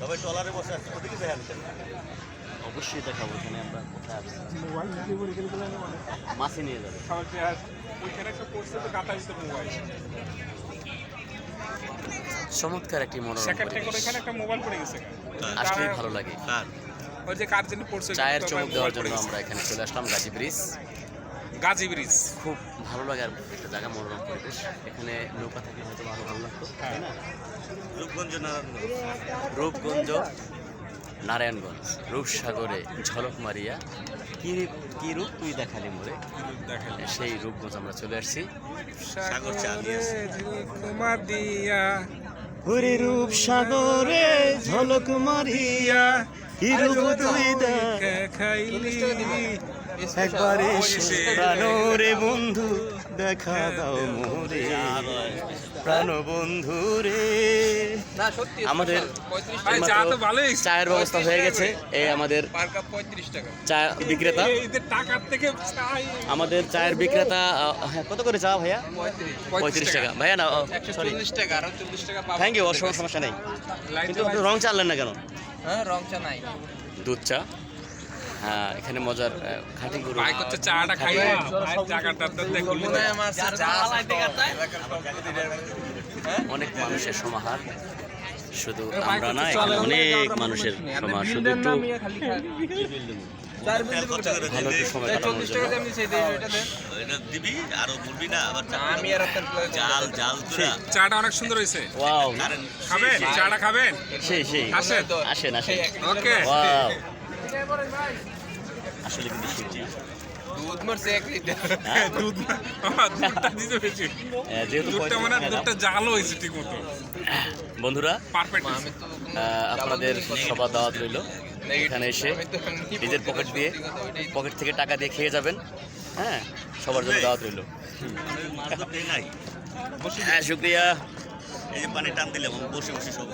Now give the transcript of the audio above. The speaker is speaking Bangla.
সবাই ট্রলারে বসে আছে, ওদিকে দেখেন। অবশ্যই দেখাবো এখানে আমরা কোথায় আসছি। মাছে নিয়ে যাবে। চমৎকার একটি মনোরম আসলেই ভালো লাগে। চায়ের চমক দেওয়ার জন্য আমরা এখানে চলে আসলাম গাজী ব্রিজ। খুব ভালো লাগে আর একটা জায়গা, মনোরম পরিবেশ। এখানে নৌকা থাকলে হয়তো আরো ভালো লাগতো। রূপগঞ্জ নারায়ণগঞ্জ রূপসাগরে ঝলক মারিয়া কি রূপ তুই দেখালি মোরে, সেই রূপগঞ্জ আমরা চলে আসছি। রূপসাগরে ঝলক মারিয়া কি রূপ তুই দেখাইলি, একবারে প্রাণরে বন্ধু দেখা দাও মোরে, প্রাণ বন্ধু রে। আমাদের চায়ের ব্যবস্থা হয়ে গেছে। এই আমাদের চা বিক্রেতা, আমাদের চায়ের বিক্রেতা। কত করে চা ভাইয়া? 35 টাকা ভাইয়া। না থ্যাংক ইউ, অসংখ্য সমস্যা নেই। কিন্তু আপনি রং চা আনলেন না কেন? রং চা নাই, দুধ চা। হ্যাঁ, এখানে মজার খাঁটি গরু চাটা খাই। অনেক মানুষের সমাহার, শুধু আমরা না, এখানে অনেক মানুষের সমাহার। শুধু একটু ভালো একটু সময় কাটানোর জন্য। চাটা অনেক সুন্দর হয়েছে। ওয়াও, খাবেন? চাটা খাবেন? সেই আসেন আসেন। ওকে। ওয়াও, আসলে কিন্তু শিখছি। দুধ মারছে 1 লিটার। দুধটা দিতে বেশি। যেহেতু দুধটা জাল হয়েছে ঠিক মতো। বন্ধুরা, পারফেক্ট। আপনাদের সবার দাওয়াত রইল। এখানে এসে নিজের পকেট থেকে টাকা দিয়ে খেয়ে যাবেন। হ্যাঁ, সবার জন্য দাওয়াত রইল। হ্যাঁ, শুক্রিয়া। এই যে পানি টান দিলে বসে বসে সব